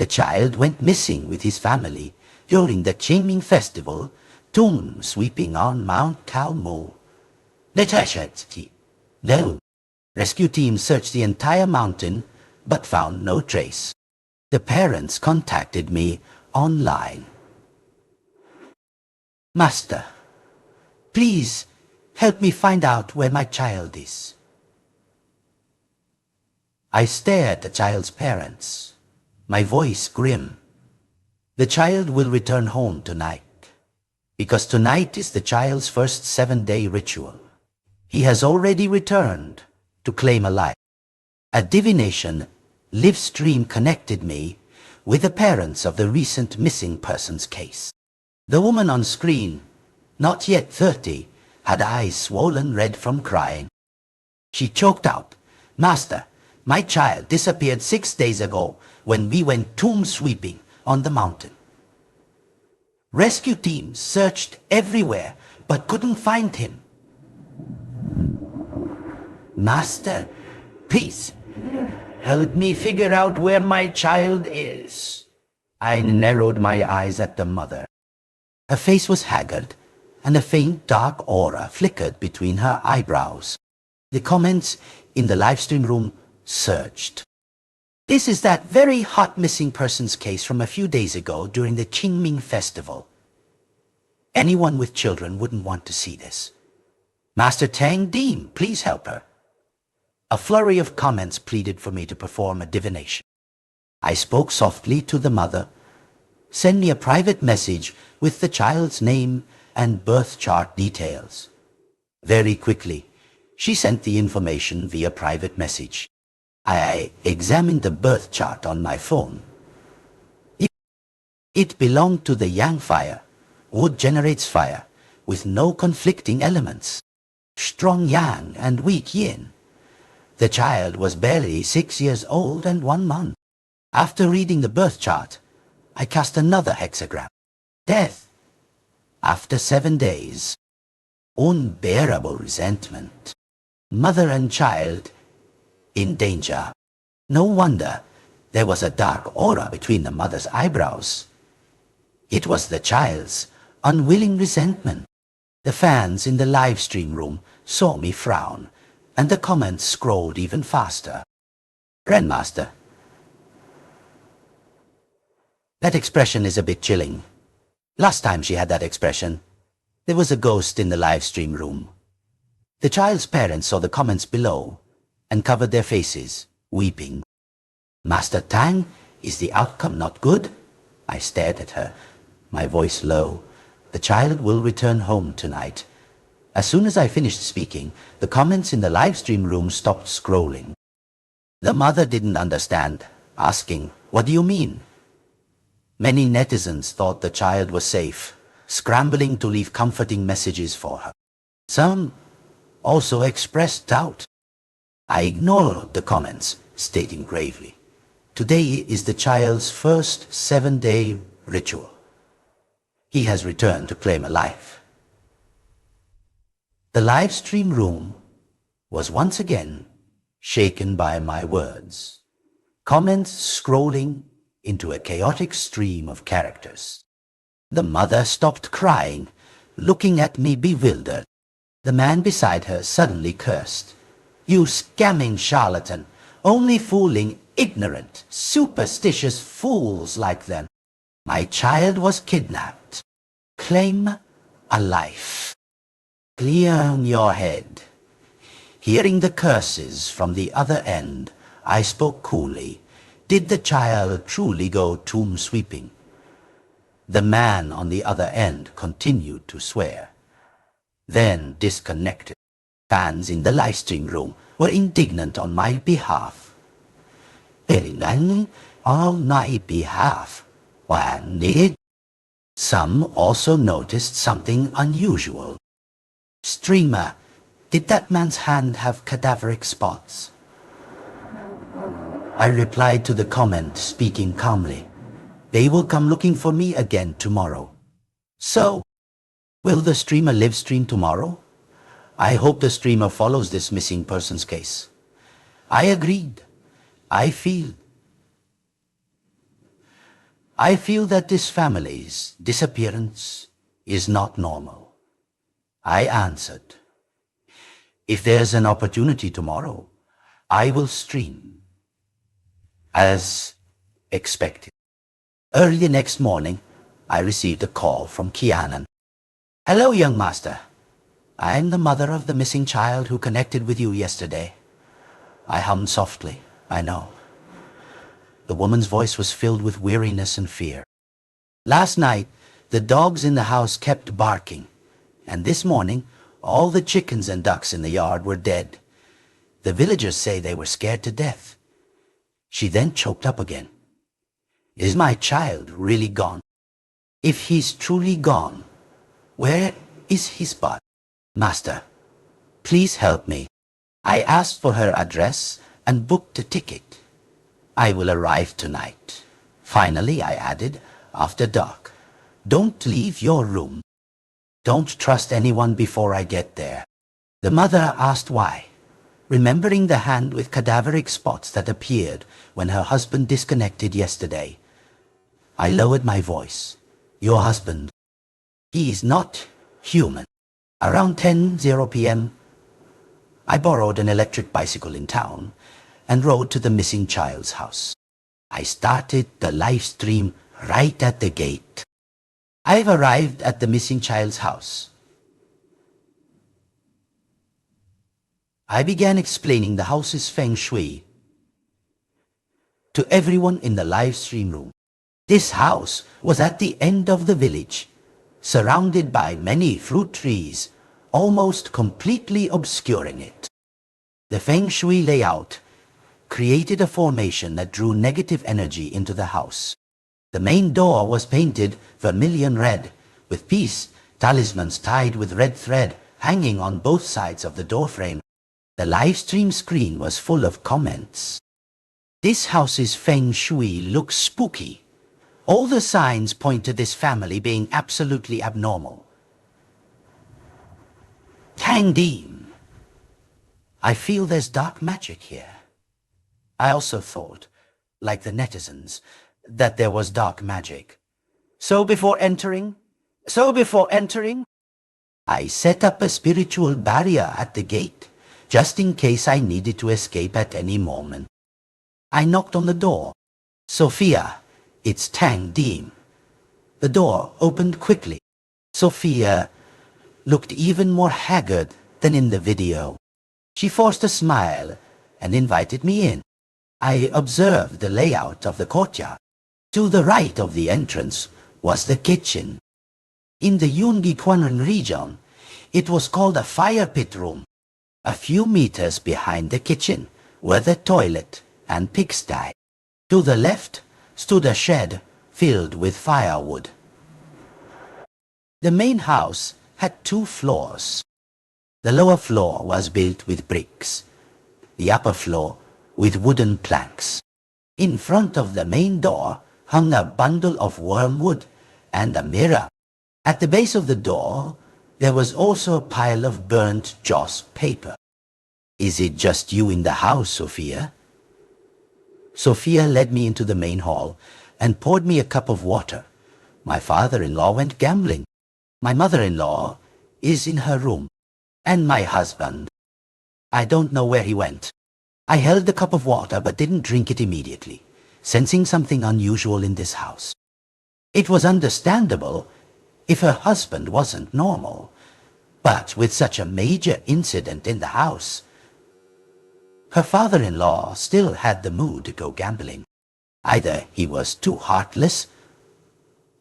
The child went missing with his family during the Qingming festival, tomb sweeping on Mount Kalmu. No. Rescue teams searched the entire mountain but found no trace. The parents contacted me online. Master, please help me find out where my child is. I stared at the child's parents, my voice grim. The child will return home tonight, because tonight is the child's first 7-day ritual. He has already returned to claim a life. A divination livestream connected me with the parents of the recent missing persons case. The woman on screen, not yet 30, had eyes swollen red from crying. She choked out, "Master, my child disappeared 6 days ago when we went tomb sweeping on the mountain. Rescue teams searched everywhere but couldn't find him. Master, please help me figure out where my child is." I narrowed my eyes at the mother. Her face was haggard, and a faint dark aura flickered between her eyebrows. The comments in the livestream room surged. "This is that very hot missing persons case from a few days ago during the Qingming festival. Anyone with children wouldn't want to see this. Master Tang Deem, please help her." A flurry of comments pleaded for me to perform a divination. I spoke softly to the mother. "Send me a private message with the child's name and birth chart details." Very quickly, she sent the information via private message. I examined the birth chart on my phone. It belonged to the Yang fire. Wood generates fire, with no conflicting elements. Strong Yang and weak Yin. The child was barely 6 years old and 1 month. After reading the birth chart, I cast another hexagram. Death. After 7 days. Unbearable resentment. Mother and child in danger. No wonder there was a dark aura between the mother's eyebrows. It was the child's unwilling resentment. The fans in the live stream room saw me frown, and the comments scrolled even faster. "Grandmaster, that expression is a bit chilling. Last time she had that expression, there was a ghost in the live stream room." The child's parents saw the comments below and covered their faces, weeping. "Master Tang, is the outcome not good?" I stared at her, my voice low. "The child will return home tonight." As soon as I finished speaking, the comments in the live stream room stopped scrolling. The mother didn't understand, asking, "What do you mean?" Many netizens thought the child was safe, scrambling to leave comforting messages for her. Some also expressed doubt. I ignored the comments, stating gravely, "Today is the child's first 7-day ritual. He has returned to claim a life." The live stream room was once again shaken by my words, comments scrolling into a chaotic stream of characters. The mother stopped crying, looking at me bewildered. The man beside her suddenly cursed. "You scamming charlatan, only fooling ignorant, superstitious fools like them. My child was kidnapped. Claim a life. Clear your head." Hearing the curses from the other end, I spoke coolly. Did the child truly go tomb sweeping? The man on the other end continued to swear, then disconnected. Fans in the livestream room were indignant on my behalf. On my behalf. Some also noticed something unusual. "Streamer, did that man's hand have cadaveric spots?" I replied to the comment, speaking calmly. "They will come looking for me again tomorrow." "So, will the streamer live stream tomorrow?" "I hope the streamer follows this missing persons case." I agreed. I feel I feel that this family's disappearance is not normal. I answered, if there's an opportunity tomorrow, I will stream. As expected. Early next morning, I received a call from Kianan. Hello, young master. I'm the mother of the missing child who connected with you yesterday. I hummed softly, I know. The woman's voice was filled with weariness and fear. Last night, the dogs in the house kept barking, and this morning, all the chickens and ducks in the yard were dead. The villagers say they were scared to death. She then choked up again. Is my child really gone? If he's truly gone, where is his body? Master, please help me. I asked for her address and booked a ticket. I will arrive tonight. Finally, I added, after dark. Don't leave your room. Don't trust anyone before I get there. The mother asked why, remembering the hand with cadaveric spots that appeared when her husband disconnected yesterday. I lowered my voice. Your husband, he is not human. Around 10:00 p.m., I borrowed an electric bicycle in town and rode to the missing child's house. I started the live stream right at the gate. I've arrived at the missing child's house. I began explaining the house's feng shui to everyone in the live stream room. This house was at the end of the village, surrounded by many fruit trees, almost completely obscuring it. The feng shui layout created a formation that drew negative energy into the house. The main door was painted vermilion red, with peace talismans tied with red thread hanging on both sides of the doorframe. The live stream screen was full of comments. This house's feng shui looks spooky. All the signs point to this family being absolutely abnormal. Tang Deem. I feel there's dark magic here. I also thought, like the netizens, that there was dark magic. So before entering, I set up a spiritual barrier at the gate, just in case I needed to escape at any moment. I knocked on the door. Sophia, it's Tang Deem. The door opened quickly. Sophia looked even more haggard than in the video. She forced a smile and invited me in. I observed the layout of the courtyard. To the right of the entrance was the kitchen. In the Yungi region, it was called a fire pit room. A few meters behind the kitchen were the toilet and pigsty. To the left stood a shed filled with firewood. The main house had 2 floors. The lower floor was built with bricks, the upper floor with wooden planks. In front of the main door hung a bundle of wormwood and a mirror. At the base of the door, there was also a pile of burnt joss paper. Is it just you in the house, Sophia? Sophia led me into the main hall and poured me a cup of water. My father-in-law went gambling. My mother-in-law is in her room. And my husband. I don't know where he went. I held the cup of water but didn't drink it immediately, sensing something unusual in this house. It was understandable if her husband wasn't normal, but with such a major incident in the house, her father-in-law still had the mood to go gambling. Either he was too heartless,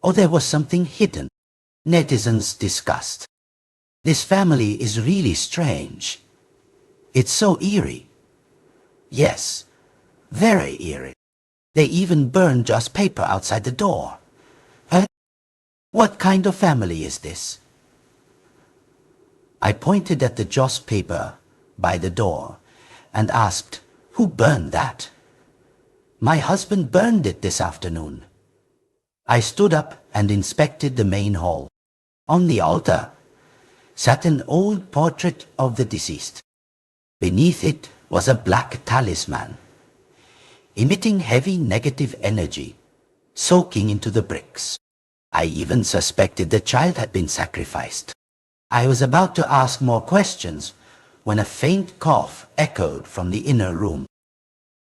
or there was something hidden. Netizens discussed. This family is really strange. It's so eerie. Yes, very eerie. They even burned joss paper outside the door. What kind of family is this? I pointed at the joss paper by the door and asked, who burned that? My husband burned it this afternoon. I stood up and inspected the main hall. On the altar sat an old portrait of the deceased. Beneath it was a black talisman, emitting heavy negative energy, soaking into the bricks. I even suspected the child had been sacrificed. I was about to ask more questions when a faint cough echoed from the inner room.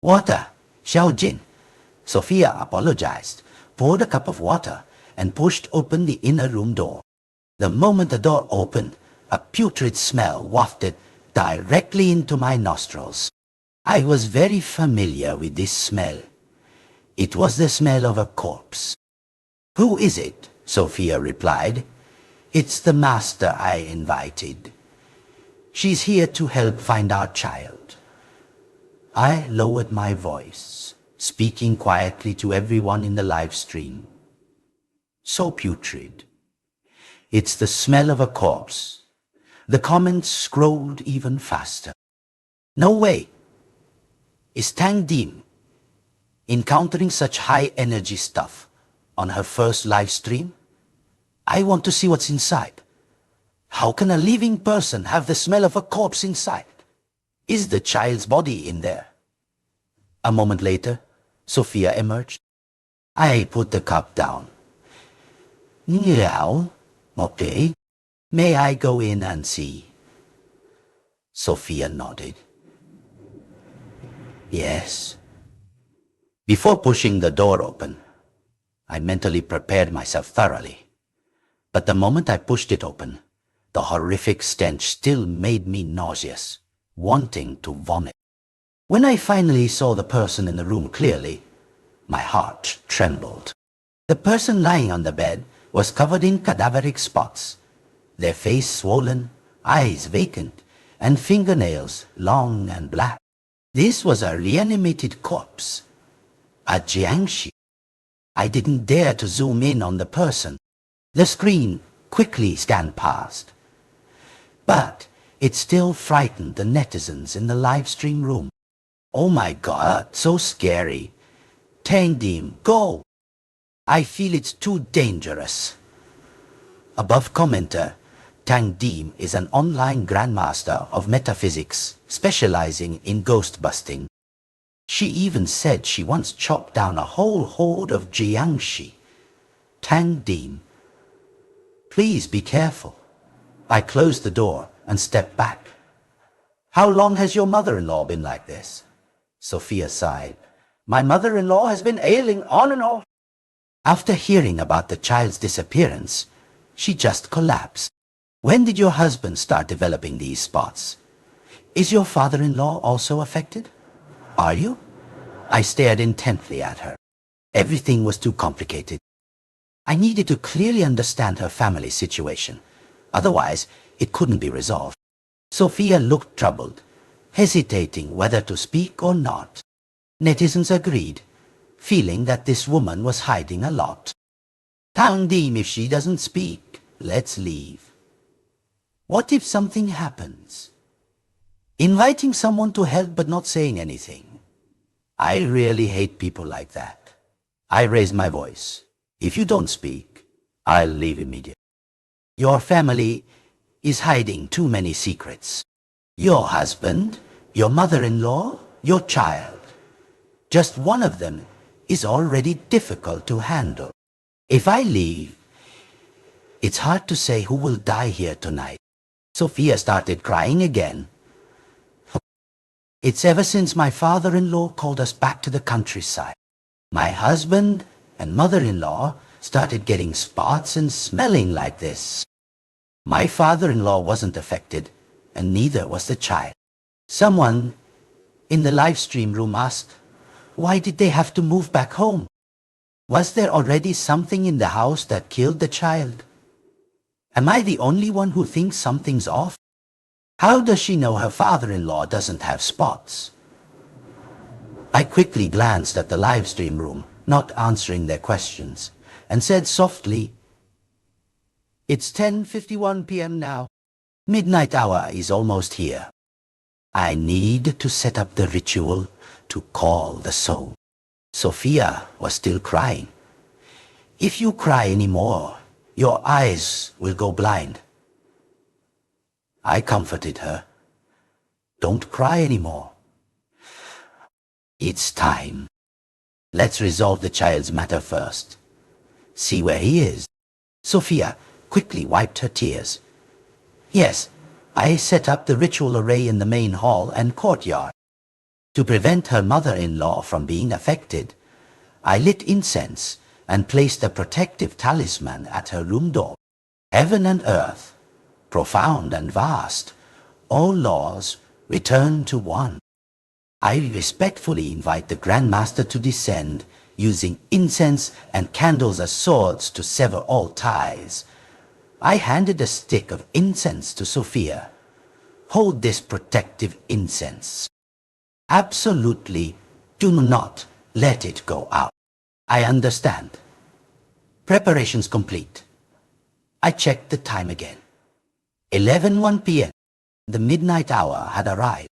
Water, Xiaojin. Sophia apologized, poured a cup of water, and pushed open the inner room door. The moment the door opened, a putrid smell wafted directly into my nostrils. I was very familiar with this smell. It was the smell of a corpse. Who is it? Sophia replied. It's the master I invited. She's here to help find our child. I lowered my voice, speaking quietly to everyone in the live stream. So putrid. It's the smell of a corpse. The comments scrolled even faster. No way. Is Tang Dim encountering such high energy stuff on her first live stream? I want to see what's inside. How can a living person have the smell of a corpse inside? Is the child's body in there? A moment later, Sophia emerged. I put the cup down. Niao, okay. May I go in and see? Sophia nodded. Yes. Before pushing the door open, I mentally prepared myself thoroughly. But the moment I pushed it open, the horrific stench still made me nauseous, wanting to vomit. When I finally saw the person in the room clearly, my heart trembled. The person lying on the bed was covered in cadaveric spots, their face swollen, eyes vacant, and fingernails long and black. This was a reanimated corpse, a Jiangxi. I didn't dare to zoom in on the person. The screen quickly scanned past. But it still frightened the netizens in the live stream room. Oh my God, so scary. Tang Dim, go! I feel it's too dangerous. Above commenter, Tang Dim is an online grandmaster of metaphysics, specializing in ghost busting. She even said she once chopped down a whole horde of Jiangxi. Tang Dim, please be careful. I closed the door and stepped back. How long has your mother-in-law been like this? Sophia sighed. My mother-in-law has been ailing on and off. After hearing about the child's disappearance, she just collapsed. When did your husband start developing these spots? Is your father-in-law also affected? Are you? I stared intently at her. Everything was too complicated. I needed to clearly understand her family situation. Otherwise, it couldn't be resolved. Sophia looked troubled, hesitating whether to speak or not. Netizens agreed, feeling that this woman was hiding a lot. Tang Dim, if she doesn't speak, let's leave. What if something happens? Inviting someone to help but not saying anything. I really hate people like that. I raised my voice. If you don't speak, I'll leave immediately. Your family is hiding too many secrets. Your husband, your mother-in-law, your child. Just one of them is already difficult to handle. If I leave, it's hard to say who will die here tonight. Sophia started crying again. It's ever since my father-in-law called us back to the countryside. My husband and mother-in-law started getting spots and smelling like this. My father-in-law wasn't affected, and neither was the child. Someone in the live stream room asked, why did they have to move back home? Was there already something in the house that killed the child? Am I the only one who thinks something's off? How does she know her father-in-law doesn't have spots? I quickly glanced at the live stream room, not answering their questions, and said softly, it's 10:51 p.m. now. Midnight hour is almost here. I need to set up the ritual to call the soul. Sophia was still crying. If you cry anymore, your eyes will go blind. I comforted her. Don't cry anymore. It's time. Let's resolve the child's matter first. See where he is. Sophia quickly wiped her tears. Yes, I set up the ritual array in the main hall and courtyard. To prevent her mother-in-law from being affected, I lit incense and placed a protective talisman at her room door. Heaven and earth, profound and vast, all laws return to one. I respectfully invite the Grand Master to descend, using incense and candles as swords to sever all ties. I handed a stick of incense to Sophia. Hold this protective incense. Absolutely do not let it go out. I understand. Preparations complete. I checked the time again. 11:01 p.m. The midnight hour had arrived.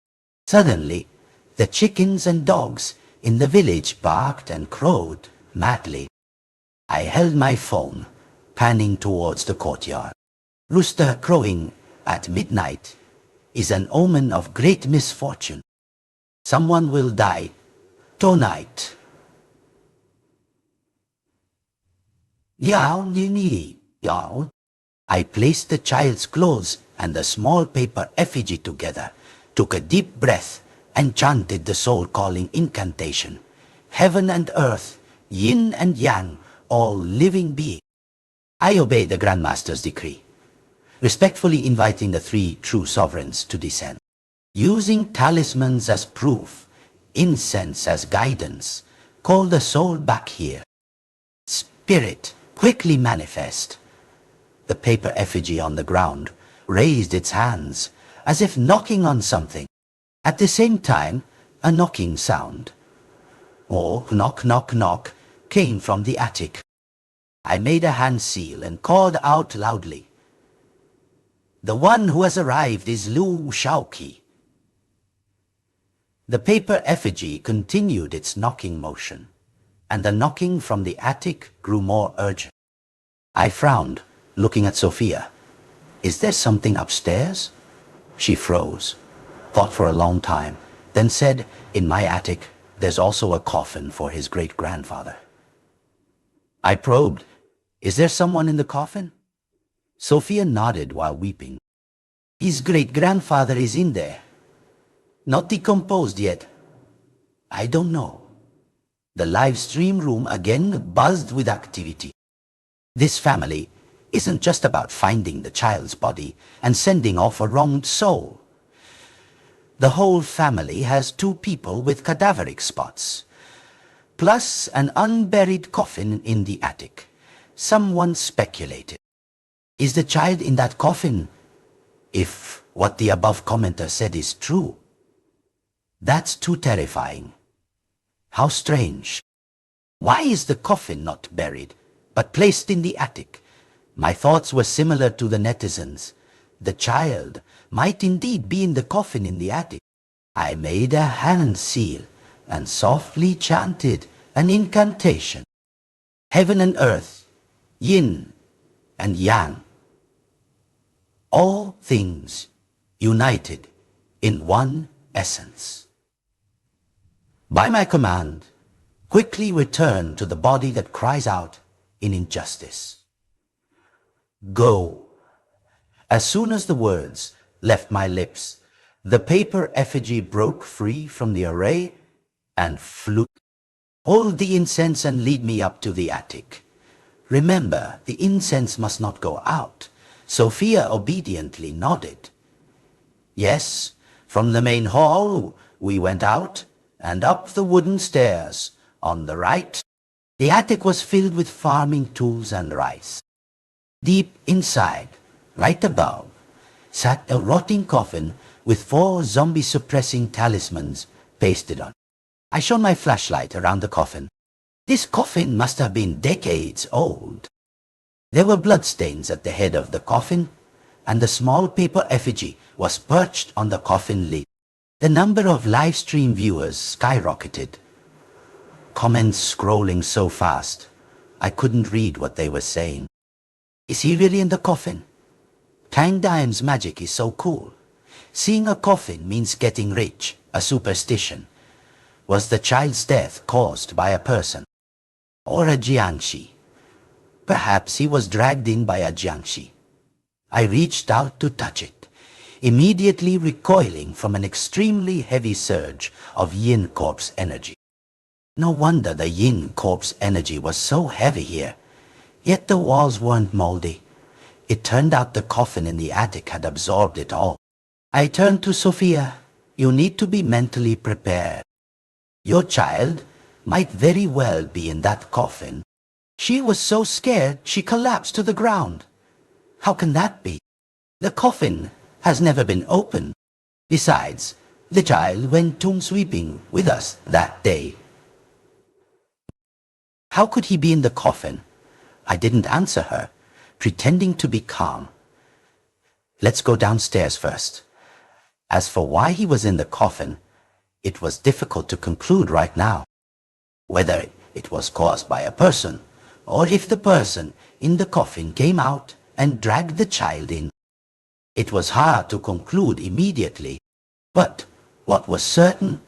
Suddenly, the chickens and dogs in the village barked and crowed madly. I held my phone, panning towards the courtyard. Rooster crowing at midnight is an omen of great misfortune. Someone will die tonight. Yow. I placed the child's clothes and the small paper effigy together, took a deep breath, and chanted the soul-calling incantation. Heaven and earth, yin and yang, all living beings. I obeyed the Grand Master's decree, respectfully inviting the three true sovereigns to descend. Using talismans as proof, incense as guidance, call the soul back here. Spirit, quickly manifest. The paper effigy on the ground raised its hands, as if knocking on something. At the same time, a knocking sound. Oh, knock, knock, knock, came from the attic. I made a hand seal and called out loudly. The one who has arrived is Lu Shaoqi. The paper effigy continued its knocking motion, and the knocking from the attic grew more urgent. I frowned, looking at Sophia. Is there something upstairs? She froze, thought for a long time, then said, in my attic, there's also a coffin for his great-grandfather. I probed, is there someone in the coffin? Sophia nodded while weeping. His great-grandfather is in there. Not decomposed yet. I don't know. The live stream room again buzzed with activity. This family isn't just about finding the child's body and sending off a wronged soul. The whole family has 2 people with cadaveric spots, plus an unburied coffin in the attic. Someone speculated, is the child in that coffin, if what the above commenter said is true? That's too terrifying. How strange. Why is the coffin not buried, but placed in the attic? My thoughts were similar to the netizens. The child might indeed be in the coffin in the attic. I made a hand seal and softly chanted an incantation. Heaven and earth, yin and yang, all things united in one essence. By my command, quickly return to the body that cries out in injustice. Go. As soon as the words left my lips, the paper effigy broke free from the array and flew. Hold the incense and lead me up to the attic. Remember, the incense must not go out. Sophia obediently nodded. Yes, from the main hall we went out and up the wooden stairs. On the right, the attic was filled with farming tools and rice. Deep inside, right above, sat a rotting coffin with 4 zombie-suppressing talismans pasted on. I shone my flashlight around the coffin. This coffin must have been decades old. There were bloodstains at the head of the coffin, and the small paper effigy was perched on the coffin lid. The number of live stream viewers skyrocketed. Comments scrolling so fast, I couldn't read what they were saying. Is he really in the coffin? Kang Daim's magic is so cool. Seeing a coffin means getting rich, a superstition. Was the child's death caused by a person or a jiangshi? Perhaps he was dragged in by a jiangshi. I reached out to touch it, immediately recoiling from an extremely heavy surge of yin corpse energy. No wonder the yin corpse energy was so heavy here. Yet the walls weren't moldy. It turned out the coffin in the attic had absorbed it all. I turned to Sophia. You need to be mentally prepared. Your child might very well be in that coffin. She was so scared she collapsed to the ground. How can that be? The coffin has never been opened. Besides, the child went tomb sweeping with us that day. How could he be in the coffin? I didn't answer her, pretending to be calm. Let's go downstairs first. As for why he was in the coffin, it was difficult to conclude right now. Whether it was caused by a person, or if the person in the coffin came out and dragged the child in. It was hard to conclude immediately, but what was certain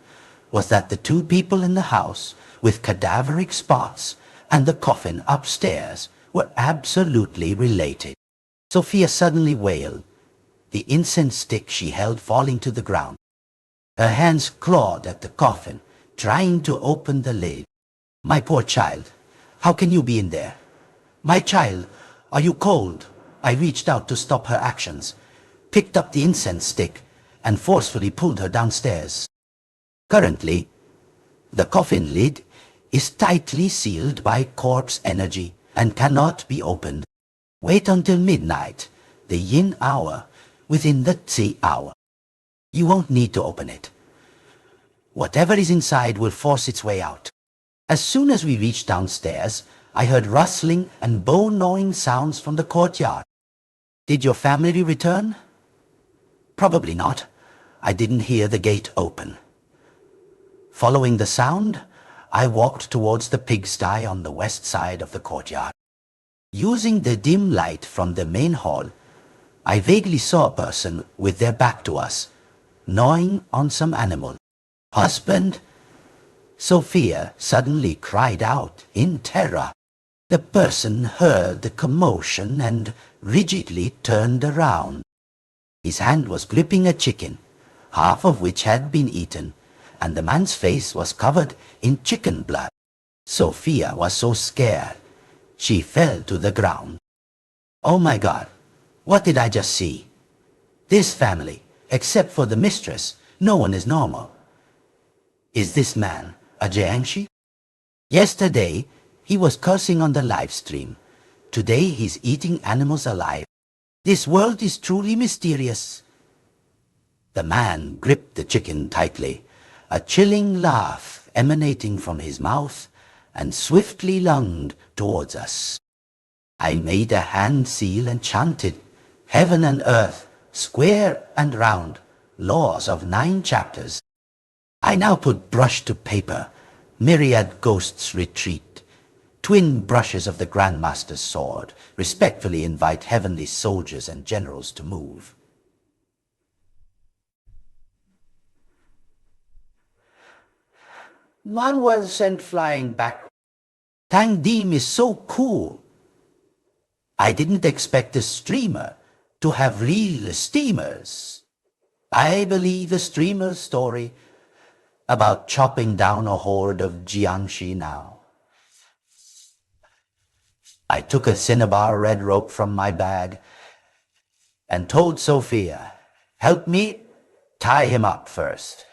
was that the two people in the house with cadaveric spots and the coffin upstairs were absolutely related. Sophia suddenly wailed, the incense stick she held falling to the ground. Her hands clawed at the coffin, trying to open the lid. My poor child, how can you be in there? My child, are you cold? I reached out to stop her actions, picked up the incense stick, and forcefully pulled her downstairs. Currently, the coffin lid is tightly sealed by corpse energy and cannot be opened. Wait until midnight, the yin hour, within the tsi hour. You won't need to open it. Whatever is inside will force its way out. As soon as we reached downstairs, I heard rustling and bone-gnawing sounds from the courtyard. Did your family return? Probably not. I didn't hear the gate open. Following the sound, I walked towards the pigsty on the west side of the courtyard. Using the dim light from the main hall, I vaguely saw a person with their back to us, gnawing on some animal. Husband? Sophia suddenly cried out in terror. The person heard the commotion and rigidly turned around. His hand was gripping a chicken, half of which had been eaten, and the man's face was covered in chicken blood. Sophia was so scared, she fell to the ground. Oh my God, what did I just see? This family, except for the mistress, no one is normal. Is this man a jiangshi? Yesterday, he was cursing on the live stream. Today, he's eating animals alive. This world is truly mysterious. The man gripped the chicken tightly, a chilling laugh emanating from his mouth, and swiftly lunged towards us. I made a hand seal and chanted, heaven and earth, square and round, laws of 9 chapters. I now put brush to paper, myriad ghosts retreat. Twin brushes of the Grandmaster's sword respectfully invite heavenly soldiers and generals to move. One was sent flying back. Tang Dim is so cool. I didn't expect a streamer to have real steamers. I believe a streamer's story about chopping down a horde of jiangshi now. I took a cinnabar red rope from my bag and told Sophia, help me tie him up first.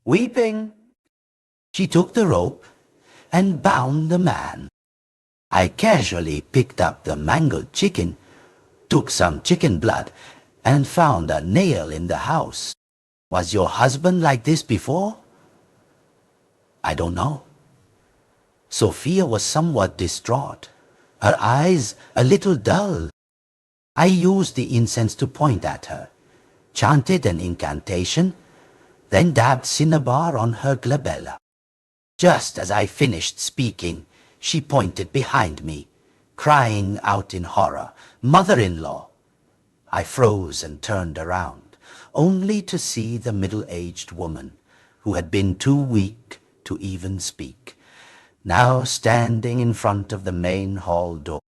Weeping, she took the rope and bound the man. I casually picked up the mangled chicken, took some chicken blood, and found a nail in the house. Was your husband like this before? I don't know. Sophia was somewhat distraught, her eyes a little dull. I used the incense to point at her, chanted an incantation, then dabbed cinnabar on her glabella. Just as I finished speaking, she pointed behind me, crying out in horror, "Mother-in-law!" I froze and turned around, only to see the middle-aged woman, who had been too weak to even speak, now standing in front of the main hall door.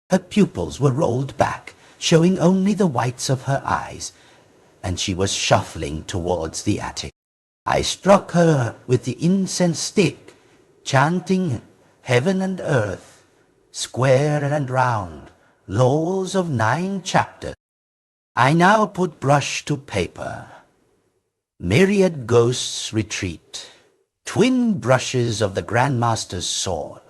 Her pupils were rolled back, showing only the whites of her eyes, and she was shuffling towards the attic. I struck her with the incense stick, chanting heaven and earth, square and round, laws of 9 chapters. I now put brush to paper. Myriad ghosts retreat. Twin brushes of the Grandmaster's sword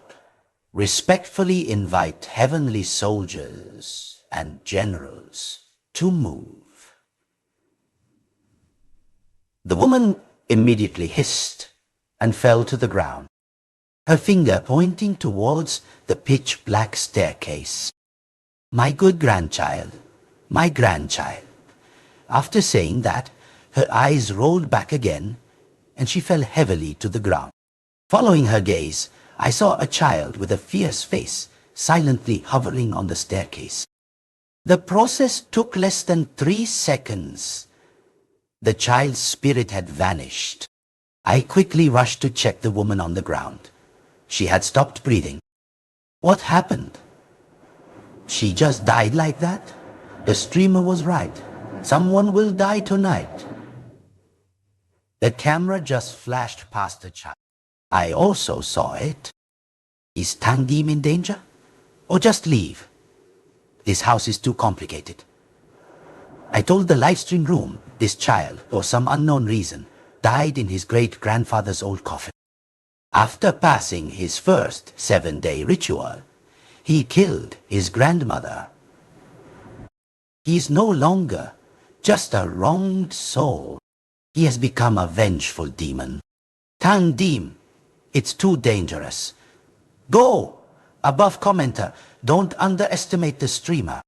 respectfully invite heavenly soldiers and generals to move. The woman immediately hissed and fell to the ground, her finger pointing towards the pitch-black staircase. My good grandchild, my grandchild. After saying that, her eyes rolled back again, and she fell heavily to the ground. Following her gaze, I saw a child with a fierce face silently hovering on the staircase. The process took less than 3 seconds. The child's spirit had vanished. I quickly rushed to check the woman on the ground. She had stopped breathing. What happened? She just died like that? The streamer was right. Someone will die tonight. The camera just flashed past the child. I also saw it. Is Tangdim in danger? Or just leave? This house is too complicated. I told the livestream room this child, for some unknown reason, died in his great-grandfather's old coffin. After passing his first 7-day ritual, he killed his grandmother. He is no longer just a wronged soul. He has become a vengeful demon. Tangdim, it's too dangerous. Go! Above commenter, don't underestimate the streamer.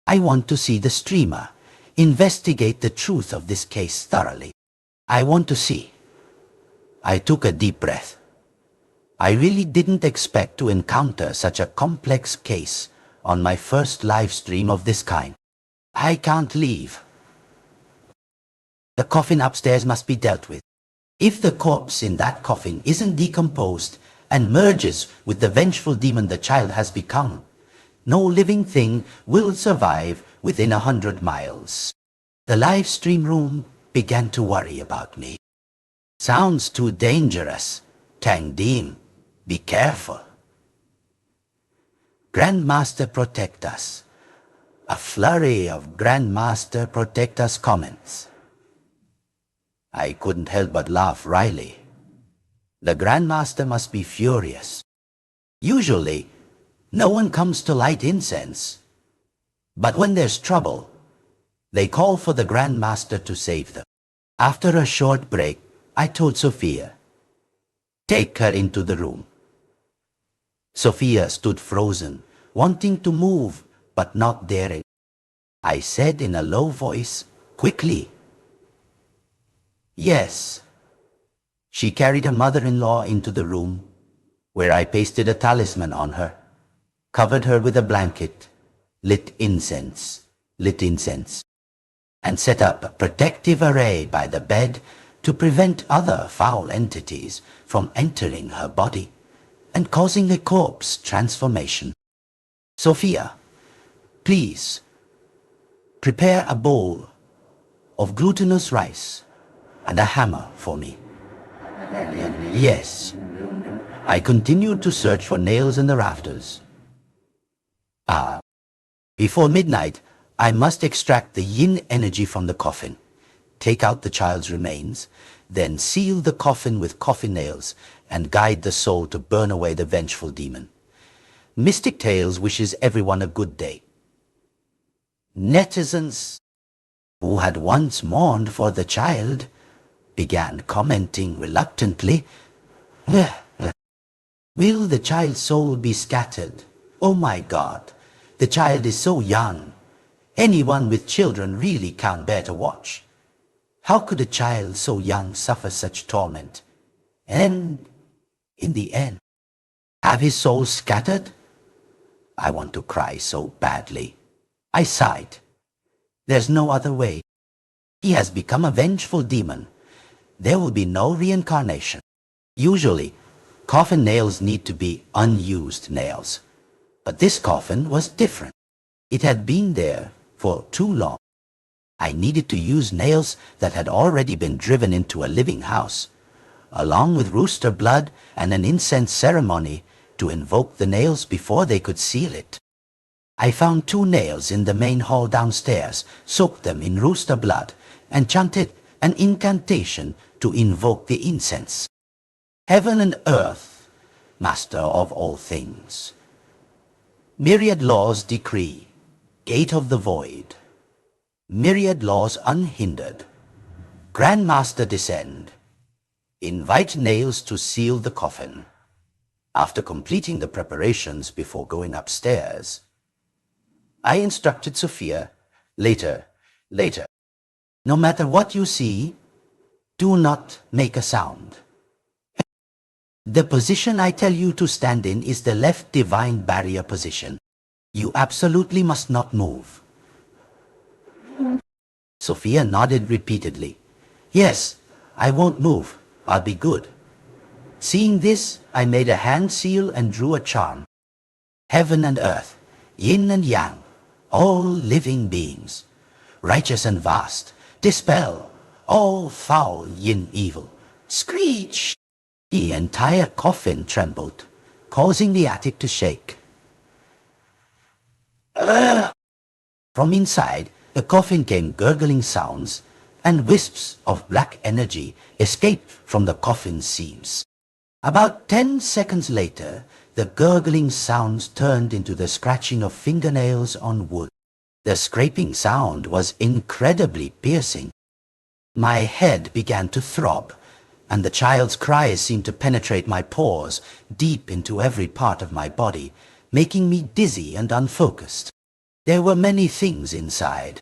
I want to see the streamer investigate the truth of this case thoroughly. I want to see. I took a deep breath. I really didn't expect to encounter such a complex case on my first live stream of this kind. I can't leave. The coffin upstairs must be dealt with. If the corpse in that coffin isn't decomposed and merges with the vengeful demon the child has become, no living thing will survive within 100 miles. The live stream room began to worry about me. Sounds too dangerous. Tangdim, be careful. Grandmaster protect us. A flurry of Grandmaster protect us comments. I couldn't help but laugh wryly. The Grandmaster must be furious. Usually, no one comes to light incense. But when there's trouble, they call for the Grandmaster to save them. After a short break, I told Sophia, take her into the room. Sophia stood frozen, wanting to move, but not daring. I said in a low voice, quickly, yes. She carried her mother-in-law into the room, where I pasted a talisman on her, covered her with a blanket, lit incense, and set up a protective array by the bed to prevent other foul entities from entering her body and causing a corpse transformation. Sophia, please, prepare a bowl of glutinous rice and a hammer for me. Yes. I continued to search for nails in the rafters. Before midnight, I must extract the yin energy from the coffin, take out the child's remains, then seal the coffin with coffin nails and guide the soul to burn away the vengeful demon. Mystic Tales wishes everyone a good day. Netizens, who had once mourned for the child, began commenting reluctantly, will the child's soul be scattered? Oh my God, the child is so young. Anyone with children really can't bear to watch. How could a child so young suffer such torment? And, in the end, have his soul scattered? I want to cry so badly. I sighed. There's no other way. He has become a vengeful demon. there will be no reincarnation. Usually, coffin nails need to be unused nails. But this coffin was different. It had been there for too long. I needed to use nails that had already been driven into a living house, along with rooster blood and an incense ceremony to invoke the nails before they could seal it. I found 2 nails in the main hall downstairs, soaked them in rooster blood, and chanted an incantation to invoke the incense. Heaven and earth, master of all things. Myriad laws decree, gate of the void. Myriad laws unhindered. Grand Master descend. Invite nails to seal the coffin. After completing the preparations before going upstairs, I instructed Sophia, later, no matter what you see, do not make a sound. The position I tell you to stand in is the left divine barrier position. You absolutely must not move. Sophia nodded repeatedly. Yes, I won't move. I'll be good. Seeing this, I made a hand seal and drew a charm. Heaven and earth, yin and yang, all living beings, righteous and vast, dispel all foul yin evil. Screech! The entire coffin trembled, causing the attic to shake. From inside, the coffin came gurgling sounds, and wisps of black energy escaped from the coffin's seams. About 10 seconds later, the gurgling sounds turned into the scratching of fingernails on wood. The scraping sound was incredibly piercing. My head began to throb, and the child's cries seemed to penetrate my pores deep into every part of my body, making me dizzy and unfocused. There were many things inside.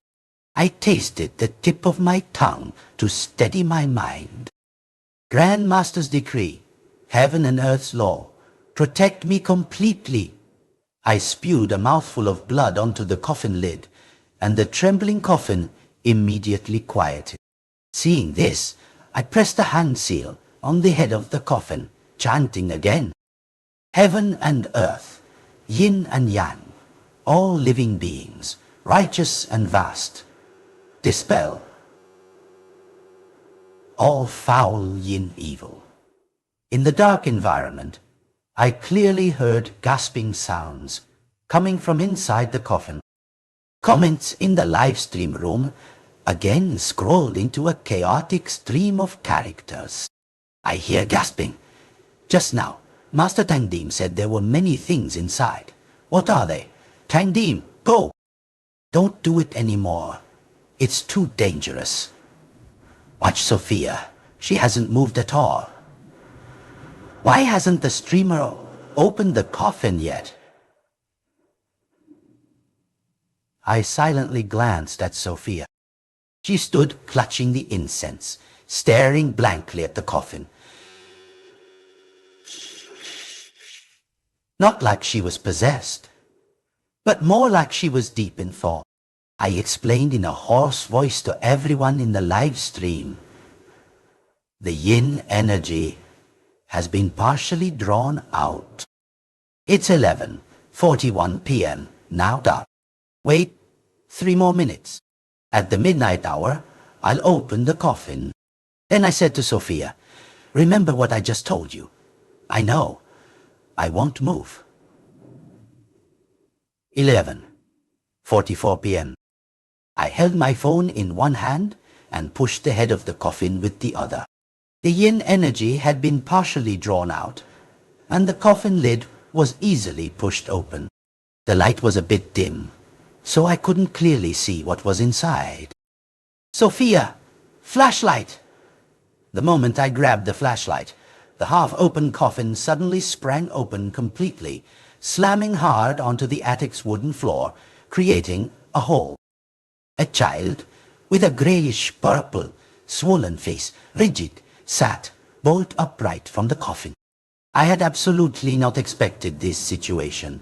I tasted the tip of my tongue to steady my mind. Grand Master's decree, heaven and earth's law, protect me completely. I spewed a mouthful of blood onto the coffin lid, and the trembling coffin immediately quieted. Seeing this, I pressed a hand seal on the head of the coffin, chanting again. Heaven and earth, yin and yang, all living beings, righteous and vast, dispel all foul yin evil. In the dark environment, I clearly heard gasping sounds coming from inside the coffin. Comments in the live stream room again scrolled into a chaotic stream of characters. I hear gasping. Just now, Master Tangdim said there were many things inside. What are they? Tangdim, go! Don't do it anymore. It's too dangerous. Watch Sophia. She hasn't moved at all. Why hasn't the streamer opened the coffin yet? I silently glanced at Sophia. She stood clutching the incense, staring blankly at the coffin. Not like she was possessed, but more like she was deep in thought. I explained in a hoarse voice to everyone in the live stream. The yin energy has been partially drawn out. It's 11:41 p.m. now dark. Wait 3 more minutes. At the midnight hour, I'll open the coffin. Then I said to Sophia, remember what I just told you. I know. I won't move. 11:44 p.m. I held my phone in one hand and pushed the head of the coffin with the other. The yin energy had been partially drawn out, and the coffin lid was easily pushed open. The light was a bit dim, so I couldn't clearly see what was inside. Sophia, flashlight! The moment I grabbed the flashlight, the half-open coffin suddenly sprang open completely, slamming hard onto the attic's wooden floor, creating a hole. A child, with a grayish-purple, swollen face, rigid, sat bolt upright from the coffin. I had absolutely not expected this situation.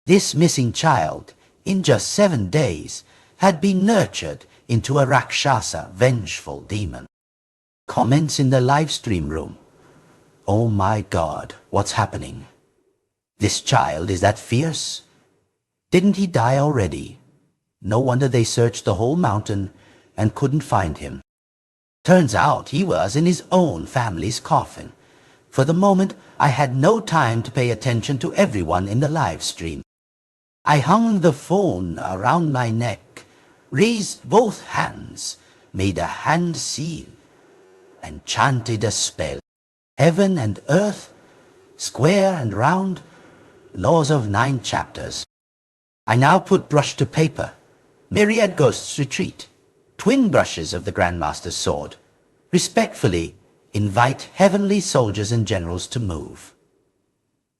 This missing child, in just 7 days, had been nurtured into a Rakshasa, vengeful demon. Comments in the live stream room. Oh my God, what's happening? This child is that fierce? Didn't he die already? No wonder they searched the whole mountain and couldn't find him. Turns out he was in his own family's coffin. For the moment, I had no time to pay attention to everyone in the live stream. I hung the phone around my neck, raised both hands, made a hand seal, and chanted a spell. Heaven and earth, square and round, laws of 9 chapters. I now put brush to paper. Myriad ghosts retreat. Twin brushes of the Grandmaster's sword. Respectfully invite heavenly soldiers and generals to move.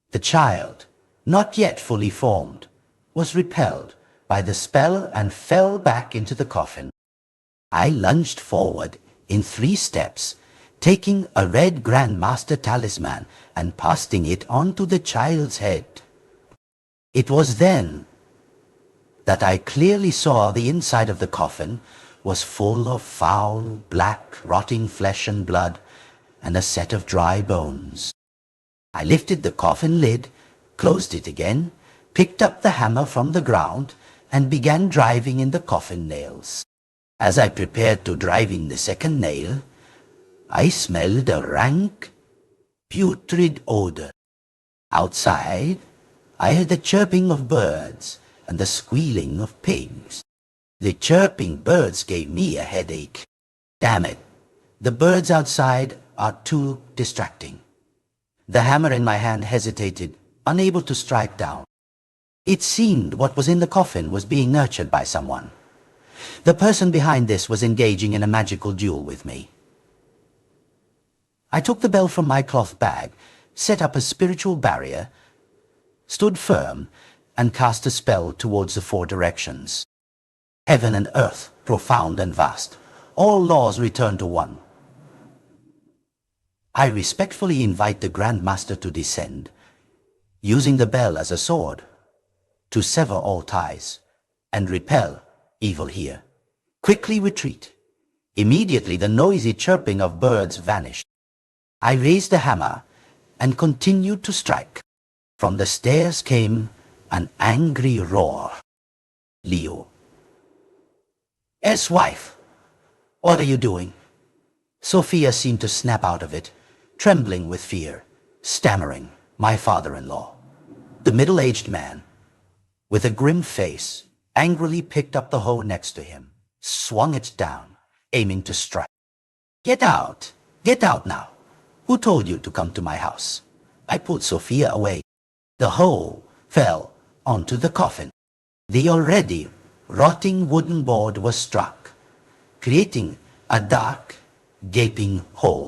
The child, not yet fully formed, was repelled by the spell and fell back into the coffin. I lunged forward in 3 steps, taking a red Grandmaster talisman and pasting it onto the child's head. It was then that I clearly saw the inside of the coffin was full of foul, black, rotting flesh and blood, and a set of dry bones. I lifted the coffin lid, closed it again, picked up the hammer from the ground, and began driving in the coffin nails. As I prepared to drive in the second nail, I smelled a rank, putrid odor. Outside, I heard the chirping of birds and the squealing of pigs. The chirping birds gave me a headache. Damn it, the birds outside are too distracting. The hammer in my hand hesitated, unable to strike down. It seemed what was in the coffin was being nurtured by someone. The person behind this was engaging in a magical duel with me. I took the bell from my cloth bag, set up a spiritual barrier, stood firm, and cast a spell towards the 4 directions. Heaven and earth, profound and vast, all laws return to one. I respectfully invite the Grandmaster to descend, using the bell as a sword, to sever all ties, and repel evil here. Quickly retreat. Immediately the noisy chirping of birds vanished. I raised the hammer and continued to strike. From the stairs came an angry roar. Leo. S-wife, what are you doing? Sophia seemed to snap out of it, trembling with fear, stammering, my father-in-law. The middle-aged man, with a grim face, angrily picked up the hoe next to him, swung it down, aiming to strike. Get out now. Who told you to come to my house? I pulled Sophia away. The hoe fell onto the coffin. The already rotting wooden board was struck, creating a dark, gaping hole.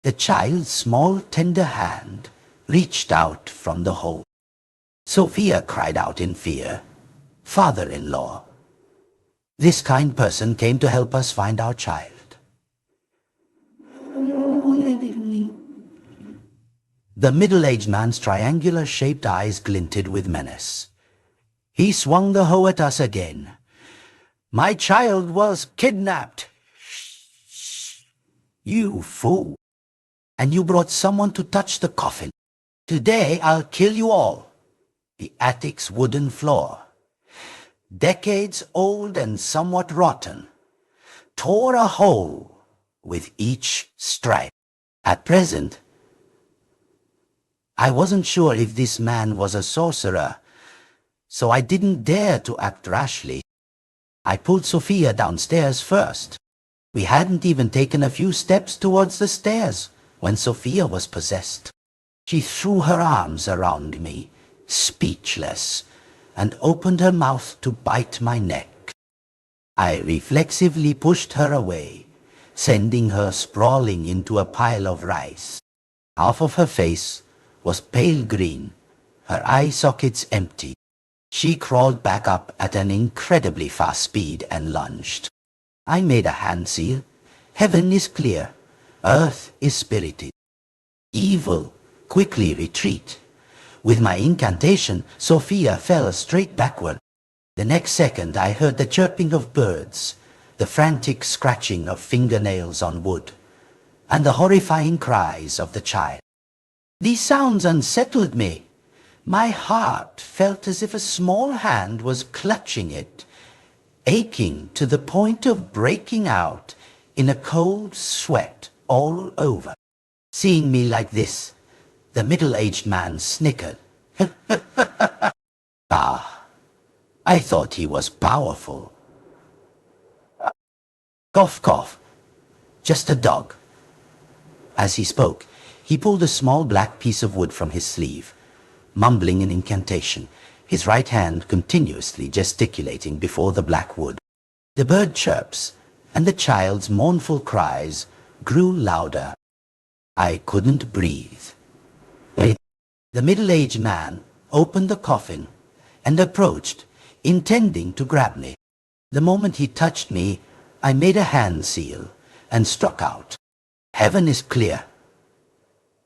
The child's small, tender hand reached out from the hole. Sophia cried out in fear, "Father-in-law, this kind person came to help us find our child." The middle-aged man's triangular-shaped eyes glinted with menace. He swung the hoe at us again. "My child was kidnapped." "You fool! And you brought someone to touch the coffin. Today I'll kill you all." The attic's wooden floor, decades old and somewhat rotten, tore a hole with each strike. At present, I wasn't sure if this man was a sorcerer, so I didn't dare to act rashly. I pulled Sophia downstairs first. We hadn't even taken a few steps towards the stairs when Sophia was possessed. She threw her arms around me, speechless, and opened her mouth to bite my neck. I reflexively pushed her away, sending her sprawling into a pile of rice. Half of her face was pale green, her eye sockets empty. She crawled back up at an incredibly fast speed and lunged. I made a hand seal. Heaven is clear, earth is spirited. Evil, quickly retreat. With my incantation, Sophia fell straight backward. The next second I heard the chirping of birds, the frantic scratching of fingernails on wood. and the horrifying cries of the child. These sounds unsettled me. My heart felt as if a small hand was clutching it, aching to the point of breaking out in a cold sweat all over. Seeing me like this, the middle-aged man snickered. Ah, I thought he was powerful. Cough, cough. Just a dog. As he spoke, he pulled a small black piece of wood from his sleeve, mumbling an incantation, his right hand continuously gesticulating before the black wood. The bird chirps and the child's mournful cries grew louder. I couldn't breathe. The middle-aged man opened the coffin and approached, intending to grab me. The moment he touched me, I made a hand seal and struck out. Heaven is clear.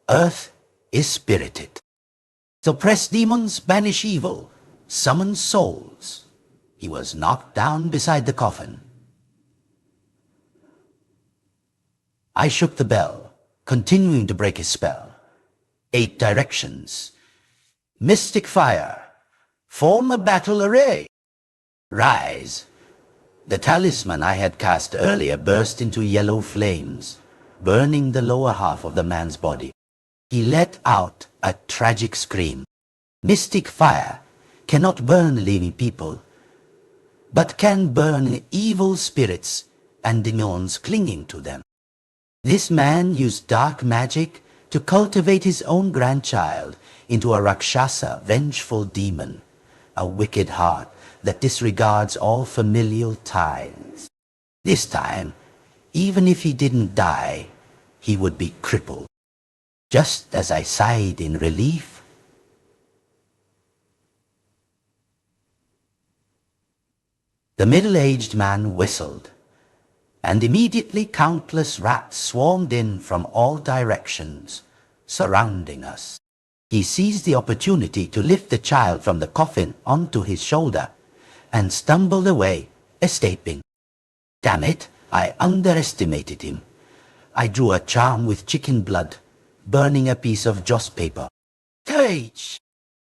Earth is spirited. Suppress demons, banish evil, summon souls. He was knocked down beside the coffin. I shook the bell, continuing to break his spell. 8 directions. Mystic fire. Form a battle array. Rise. The talisman I had cast earlier burst into yellow flames, burning the lower half of the man's body. He let out a tragic scream. Mystic fire cannot burn living people, but can burn evil spirits and demons clinging to them. This man used dark magic to cultivate his own grandchild into a Rakshasa, vengeful demon, a wicked heart that disregards all familial ties. This time, even if he didn't die, he would be crippled. Just as I sighed in relief, the middle-aged man whistled, and immediately countless rats swarmed in from all directions, surrounding us. He seized the opportunity to lift the child from the coffin onto his shoulder and stumbled away, escaping. Damn it, I underestimated him. I drew a charm with chicken blood, burning a piece of joss paper. Cage!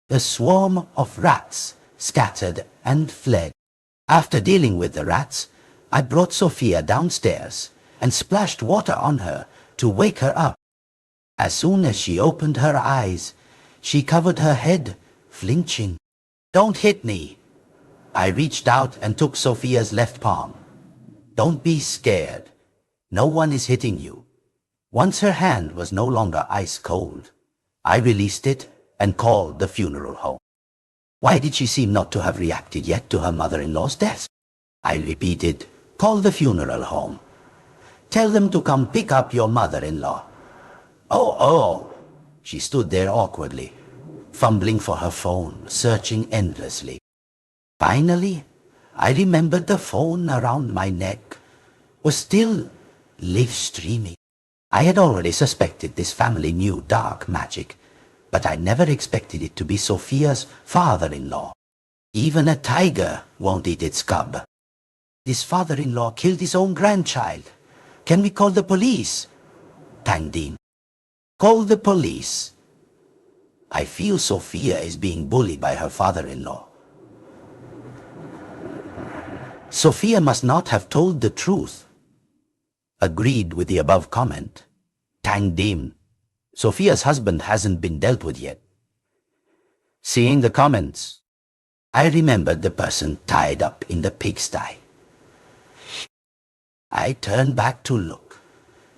The swarm of rats scattered and fled. After dealing with the rats, I brought Sophia downstairs and splashed water on her to wake her up. As soon as she opened her eyes, she covered her head, flinching. Don't hit me. I reached out and took Sophia's left palm. Don't be scared. No one is hitting you. Once her hand was no longer ice cold, I released it and called the funeral home. Why did she seem not to have reacted yet to her mother-in-law's death? I repeated, call the funeral home. Tell them to come pick up your mother-in-law. Oh. She stood there awkwardly, fumbling for her phone, searching endlessly. Finally, I remembered the phone around my neck was still live streaming. I had already suspected this family knew dark magic, but I never expected it to be Sophia's father-in-law. Even a tiger won't eat its cub. This father-in-law killed his own grandchild. Can we call the police? Tangdim. Call the police. I feel Sophia is being bullied by her father-in-law. Sophia must not have told the truth. Agreed with the above comment. Tangdim. Sophia's husband hasn't been dealt with yet. Seeing the comments, I remembered the person tied up in the pigsty. I turned back to look.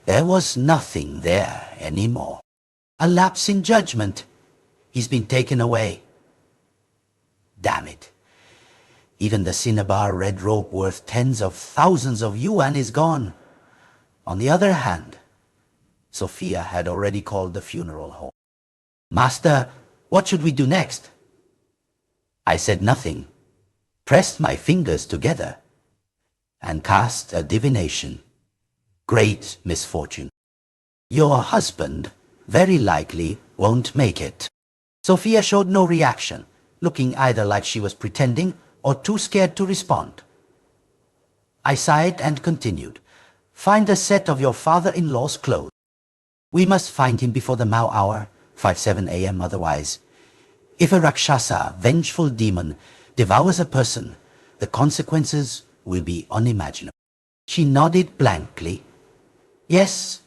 There was nothing there anymore. A lapse in judgment. He's been taken away. Damn it. Even the cinnabar red rope worth tens of thousands of yuan is gone. On the other hand, Sophia had already called the funeral home. Master, what should we do next? I said nothing, pressed my fingers together, and cast a divination. Great misfortune. Your husband very likely won't make it. Sophia showed no reaction, looking either like she was pretending or too scared to respond. I sighed and continued. Find a set of your father-in-law's clothes. We must find him before the Mao hour, 5:07 a.m. otherwise. If a Rakshasa, vengeful demon, devours a person, the consequences will be unimaginable. She nodded blankly. Yes,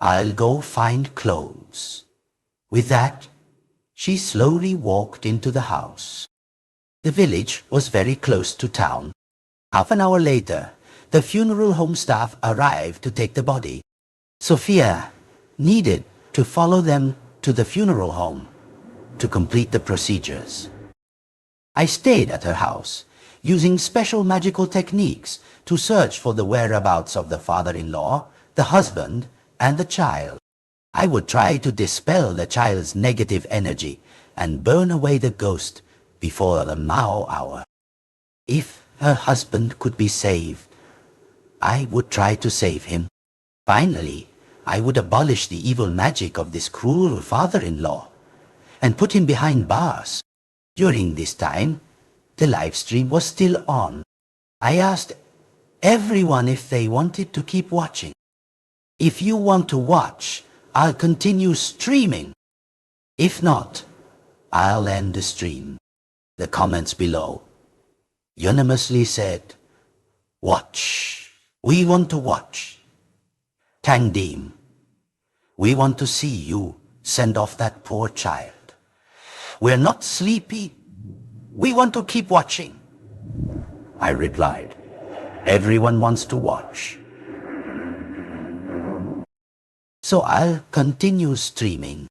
I'll go find clothes. With that, she slowly walked into the house. The village was very close to town. Half an hour later, the funeral home staff arrived to take the body. Sophia needed to follow them to the funeral home to complete the procedures. I stayed at her house, using special magical techniques to search for the whereabouts of the father-in-law, the husband, and the child. I would try to dispel the child's negative energy and burn away the ghost before the Mao hour. If her husband could be saved, I would try to save him. Finally, I would abolish the evil magic of this cruel father-in-law and put him behind bars. During this time, the live stream was still on. I asked everyone if they wanted to keep watching. If you want to watch, I'll continue streaming. If not, I'll end the stream. The comments below unanimously said, watch. We want to watch. Tang Dim, we want to see you send off that poor child. We're not sleepy. We want to keep watching. I replied, everyone wants to watch. So I'll continue streaming.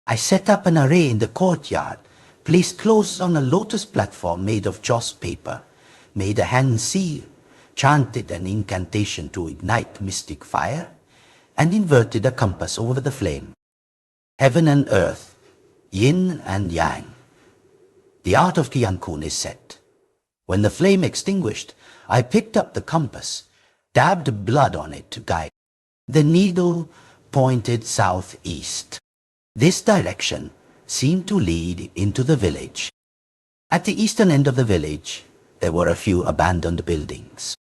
I set up an array in the courtyard, placed clothes on a lotus platform made of joss paper, made a hand seal, chanted an incantation to ignite mystic fire, and inverted a compass over the flame. Heaven and earth, yin and yang. The art of Kiankun is set. When the flame extinguished, I picked up the compass, dabbed blood on it to guide. The needle pointed southeast. This direction seemed to lead into the village. At the eastern end of the village, there were a few abandoned buildings.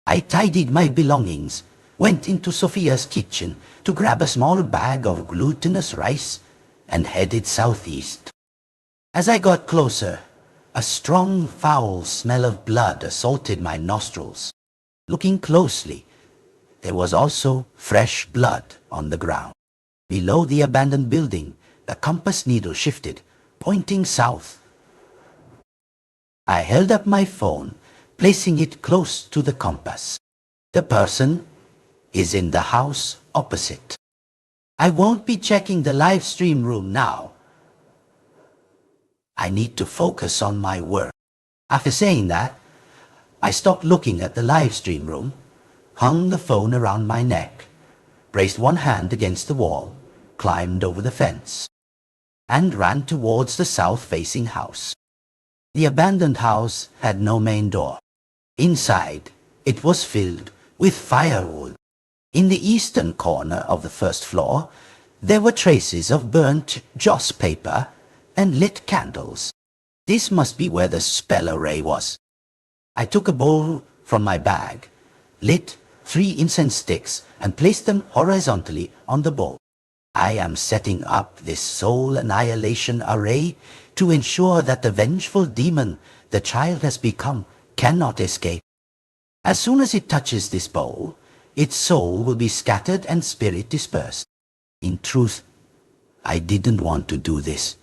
I tidied my belongings, went into Sophia's kitchen to grab a small bag of glutinous rice, and headed southeast. As I got closer, a strong, foul smell of blood assaulted my nostrils. Looking closely, there was also fresh blood on the ground. Below the abandoned building, the compass needle shifted, pointing south. I held up my phone, placing it close to the compass. The person is in the house opposite. I won't be checking the live stream room now. I need to focus on my work. After saying that, I stopped looking at the live stream room, hung the phone around my neck, braced one hand against the wall, climbed over the fence, and ran towards the south-facing house. The abandoned house had no main door. Inside, it was filled with firewood. In the eastern corner of the first floor, there were traces of burnt joss paper and lit candles. This must be where the spell array was. I took a bowl from my bag, lit 3 incense sticks, and placed them horizontally on the bowl. I am setting up this soul annihilation array to ensure that the vengeful demon the child has become cannot escape. As soon as it touches this bowl, its soul will be scattered and spirit dispersed. In truth, I didn't want to do this,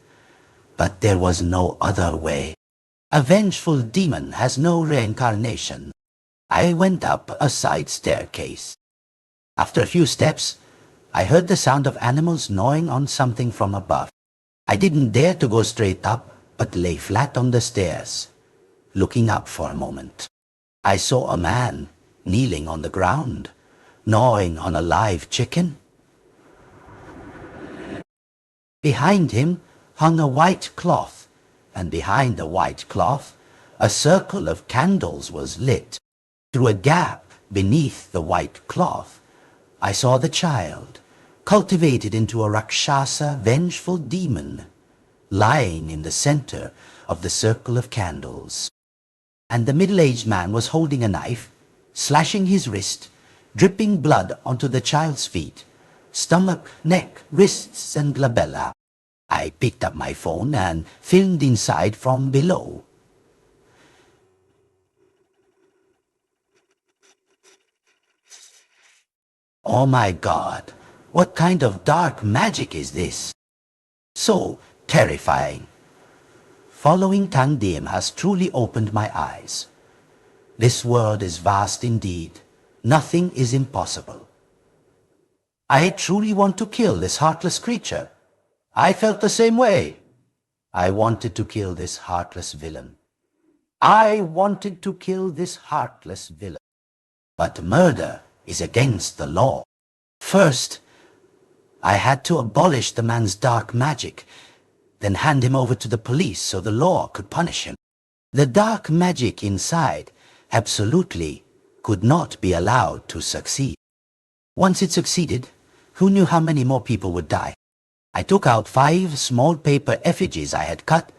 but there was no other way. A vengeful demon has no reincarnation. I went up a side staircase. After a few steps, I heard the sound of animals gnawing on something from above. I didn't dare to go straight up, but lay flat on the stairs, looking up for a moment. I saw a man kneeling on the ground, gnawing on a live chicken. Behind him hung a white cloth, and behind the white cloth, a circle of candles was lit. Through a gap beneath the white cloth, I saw the child, cultivated into a Rakshasa vengeful demon, lying in the center of the circle of candles. And the middle-aged man was holding a knife, slashing his wrist, dripping blood onto the child's feet, stomach, neck, wrists, and labella. I picked up my phone and filmed inside from below. Oh my God, what kind of dark magic is this? So terrifying. Following Tandim has truly opened my eyes. This world is vast indeed. Nothing is impossible. I truly want to kill this heartless creature. I felt the same way. I wanted to kill this heartless villain. I wanted to kill this heartless villain. But murder is against the law. First, I had to abolish the man's dark magic, then hand him over to the police so the law could punish him. The dark magic inside absolutely could not be allowed to succeed. Once it succeeded, who knew how many more people would die? I took out 5 small paper effigies I had cut,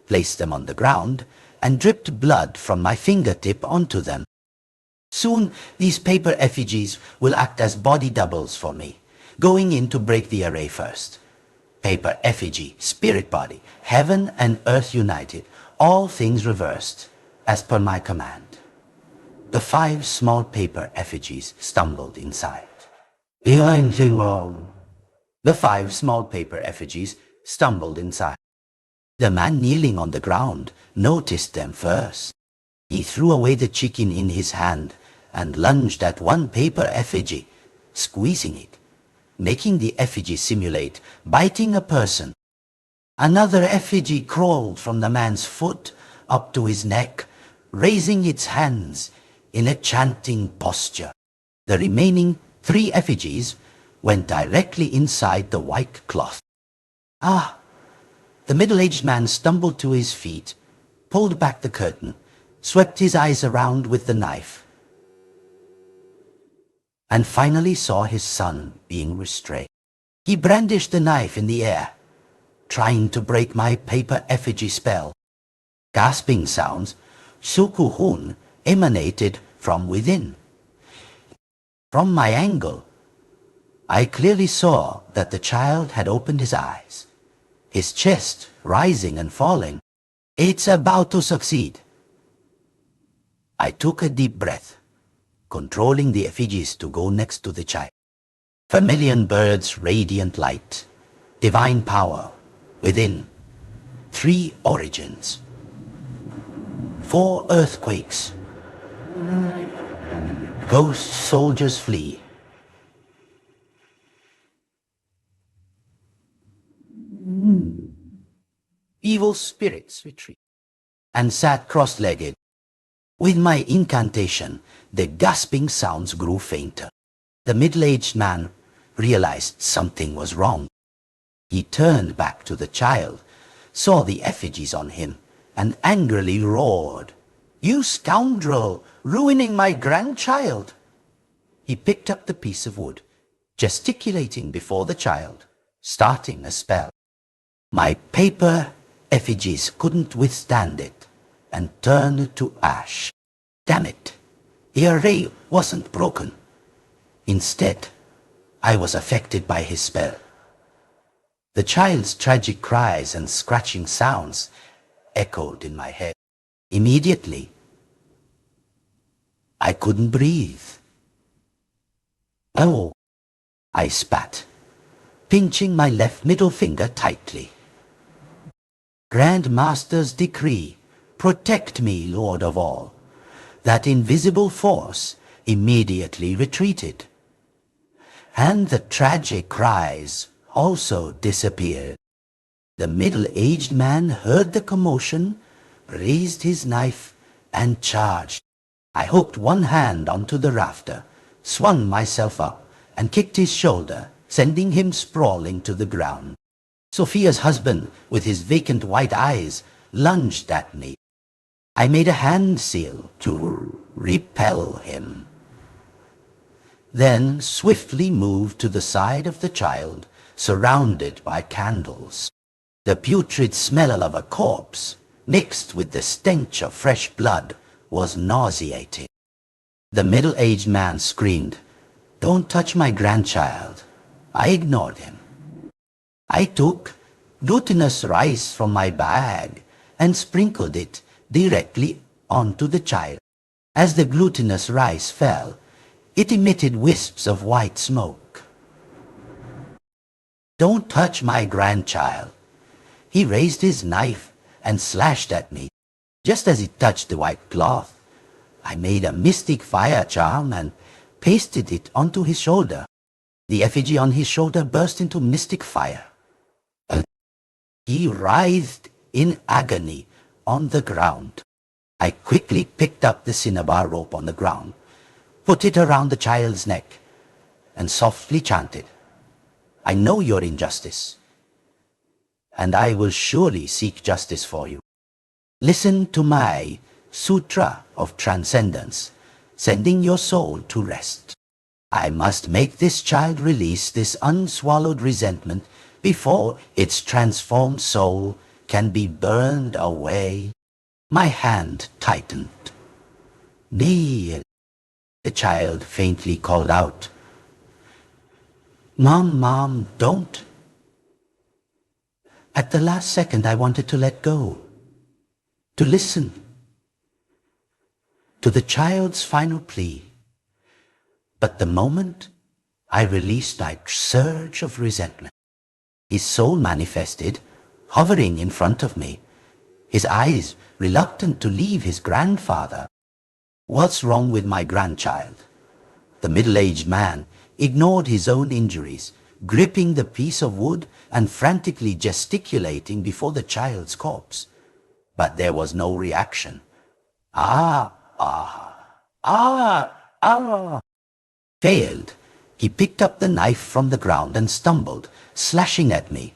placed them on the ground, and dripped blood from my fingertip onto them. Soon, these paper effigies will act as body doubles for me, going in to break the array first. Paper effigy, spirit body, heaven and earth united, all things reversed, as per my command. The 5 small paper effigies stumbled inside. Behind the wall. The 5 small paper effigies stumbled inside. The man kneeling on the ground noticed them first. He threw away the chicken in his hand and lunged at one paper effigy, squeezing it, making the effigy simulate biting a person. Another effigy crawled from the man's foot up to his neck, raising its hands in a chanting posture. The remaining 3 effigies went directly inside the white cloth. Ah! The middle-aged man stumbled to his feet, pulled back the curtain, swept his eyes around with the knife, and finally saw his son being restrained. He brandished the knife in the air, trying to break my paper effigy spell. Gasping sounds, sukuhun, emanated from within. From my angle, I clearly saw that the child had opened his eyes, his chest rising and falling. It's about to succeed. I took a deep breath, controlling the effigies to go next to the child. Vermilion bird's radiant light, divine power within, 3 origins, 4 earthquakes, ghost soldiers flee. Evil spirits retreat and sat cross-legged. With my incantation, the gasping sounds grew fainter. The middle-aged man realized something was wrong. He turned back to the child, saw the effigies on him, and angrily roared, "You scoundrel, ruining my grandchild!" He picked up the piece of wood, gesticulating before the child, starting a spell. My paper effigies couldn't withstand it and turned to ash. Damn it, the array wasn't broken. Instead, I was affected by his spell. The child's tragic cries and scratching sounds echoed in my head. Immediately, I couldn't breathe. "Oh," I spat, pinching my left middle finger tightly. "Grandmaster's decree, protect me, Lord of all." That invisible force immediately retreated, and the tragic cries also disappeared. The middle-aged man heard the commotion, raised his knife, and charged. I hooked one hand onto the rafter, swung myself up, and kicked his shoulder, sending him sprawling to the ground. Sophia's husband, with his vacant white eyes, lunged at me. I made a hand seal to repel him, then swiftly moved to the side of the child, surrounded by candles. The putrid smell of a corpse, mixed with the stench of fresh blood, was nauseating. The middle-aged man screamed, "Don't touch my grandchild. I ignored him. I took glutinous rice from my bag and sprinkled it directly onto the child. As the glutinous rice fell, it emitted wisps of white smoke. "Don't touch my grandchild." He raised his knife and slashed at me. Just as it touched the white cloth, I made a mystic fire charm and pasted it onto his shoulder. The effigy on his shoulder burst into mystic fire. He writhed in agony on the ground. I quickly picked up the cinnabar rope on the ground, put it around the child's neck, and softly chanted, "I know your injustice, and I will surely seek justice for you. Listen to my Sutra of Transcendence, sending your soul to rest. I must make this child release this unswallowed resentment before its transformed soul can be burned away." My hand tightened. "Kneel," the child faintly called out. Mom, don't." At the last second, I wanted to let go, to listen to the child's final plea. But the moment I released my surge of resentment, his soul manifested, hovering in front of me, his eyes reluctant to leave his grandfather. What's wrong with my grandchild? The middle-aged man ignored his own injuries, gripping the piece of wood and frantically gesticulating before the child's corpse. But there was no reaction. "Ah, ah, ah, ah." Failed. He picked up the knife from the ground and stumbled, slashing at me.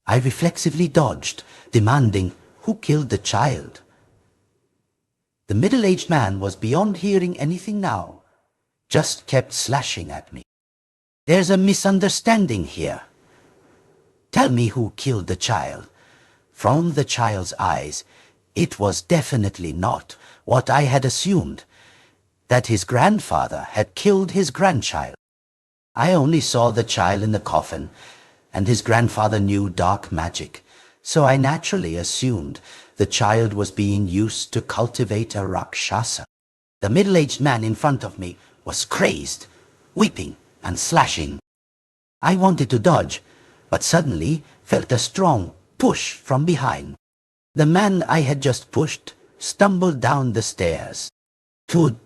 I reflexively dodged, demanding, "Who killed the child?" The middle-aged man was beyond hearing anything now, just kept slashing at me. "There's a misunderstanding here. Tell me who killed the child." From the child's eyes, it was definitely not what I had assumed, that his grandfather had killed his grandchild. I only saw the child in the coffin, and his grandfather knew dark magic, so I naturally assumed the child was being used to cultivate a Rakshasa. The middle-aged man in front of me was crazed, weeping and slashing. I wanted to dodge, but suddenly felt a strong push from behind. The man I had just pushed stumbled down the stairs. Thud.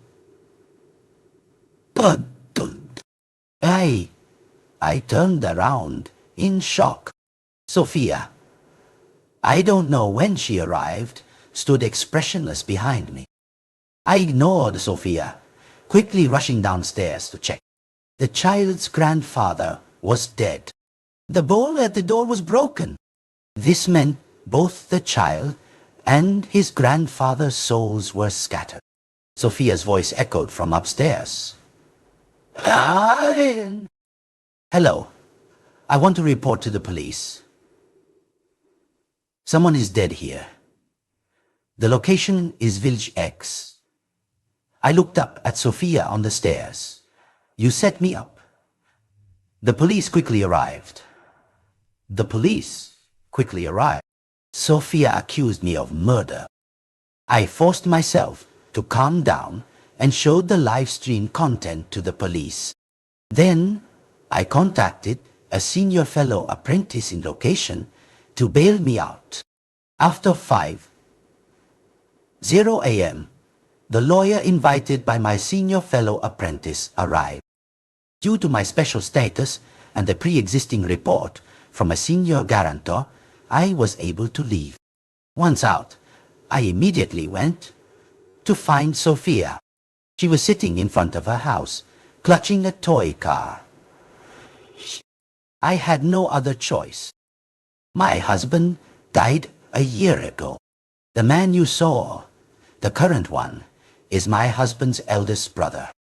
Thud. Thud. I turned around in shock. Sophia, I don't know when she arrived, stood expressionless behind me. I ignored Sophia, quickly rushing downstairs to check. The child's grandfather was dead. The bowl at the door was broken. This meant both the child and his grandfather's souls were scattered. Sophia's voice echoed from upstairs. "Hello. I want to report to the police. Someone is dead here. The location is Village X. I looked up at Sophia on the stairs. You set me up." The police quickly arrived. Sophia accused me of murder. I forced myself to calm down and showed the live stream content to the police. Then I contacted a senior fellow apprentice in location to bail me out. After 5:00 a.m., the lawyer invited by my senior fellow apprentice arrived. Due to my special status and the pre-existing report from a senior guarantor, I was able to leave. Once out, I immediately went to find Sophia. She was sitting in front of her house, clutching a toy car. I had no other choice. My husband died a year ago. The man you saw, the current one, is my husband's eldest brother.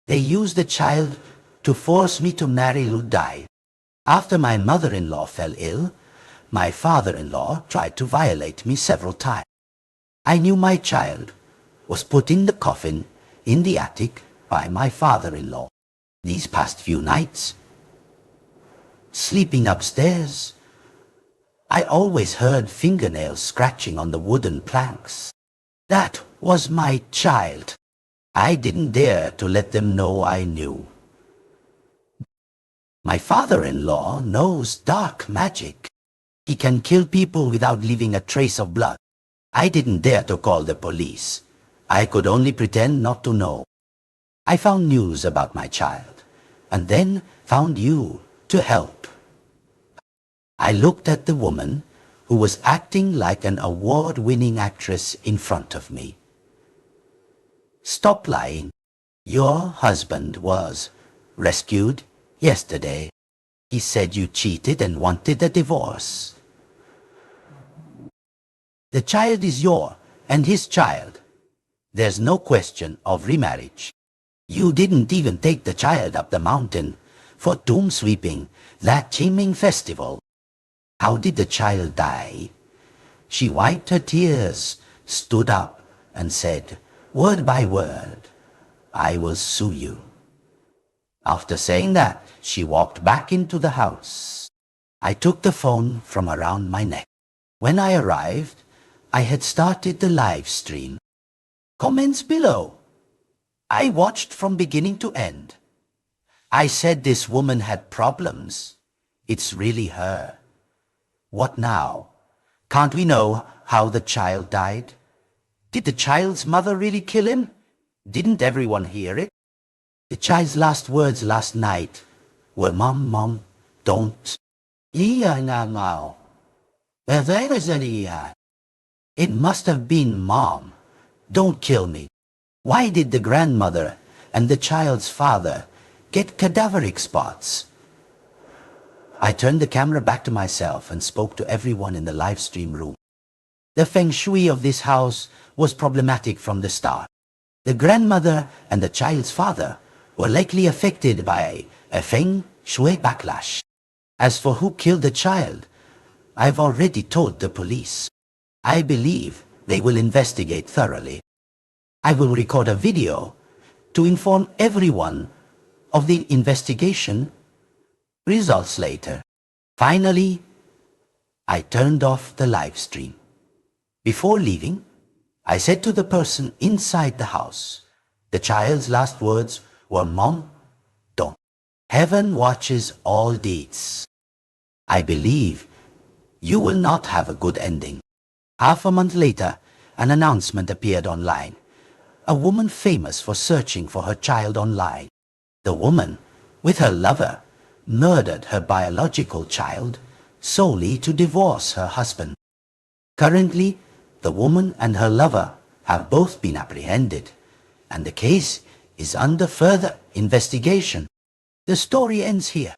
They used the child to force me to marry Ludai. After my mother-in-law fell ill, my father-in-law tried to violate me several times. I knew my child was put in the coffin in the attic by my father-in-law. these past few nights. Sleeping upstairs, I always heard fingernails scratching on the wooden planks. That was my child. I didn't dare to let them know I knew. My father-in-law knows dark magic. He can kill people without leaving a trace of blood. I didn't dare to call the police. I could only pretend not to know. I found news about my child, and then found you to help. I looked at the woman who was acting like an award-winning actress in front of me. Stop lying. Your husband was rescued yesterday. He said you cheated and wanted a divorce. The child is yours and his child. There's no question of remarriage. You didn't even take the child up the mountain for tomb sweeping, that Qingming festival. How did the child die? She wiped her tears, stood up, and said, word by word, I will sue you. After saying that, she walked back into the house. I took the phone from around my neck. When I arrived, I had started the live stream. Comments below. I watched from beginning to end. I said this woman had problems. It's really her. What now? Can't we know how the child died? Did the child's mother really kill him? Didn't everyone hear it? The child's last words last night were, Mom, Mom, don't. It must have been Mom. Don't kill me. Why did the grandmother and the child's father get cadaveric spots? I turned the camera back to myself and spoke to everyone in the live stream room. The feng shui of this house was problematic from the start. The grandmother and the child's father were likely affected by a feng shui backlash. As for who killed the child, I've already told the police. I believe they will investigate thoroughly. I will record a video to inform everyone of the investigation results later. Finally, I turned off the live stream. Before leaving, I said to the person inside the house, the child's last words were, Mom, don't. Heaven watches all deeds. I believe you will not have a good ending. Half a month later, an announcement appeared online. A woman famous for searching for her child online. The woman, with her lover, murdered her biological child solely to divorce her husband. Currently, the woman and her lover have both been apprehended, and the case is under further investigation. The story ends here.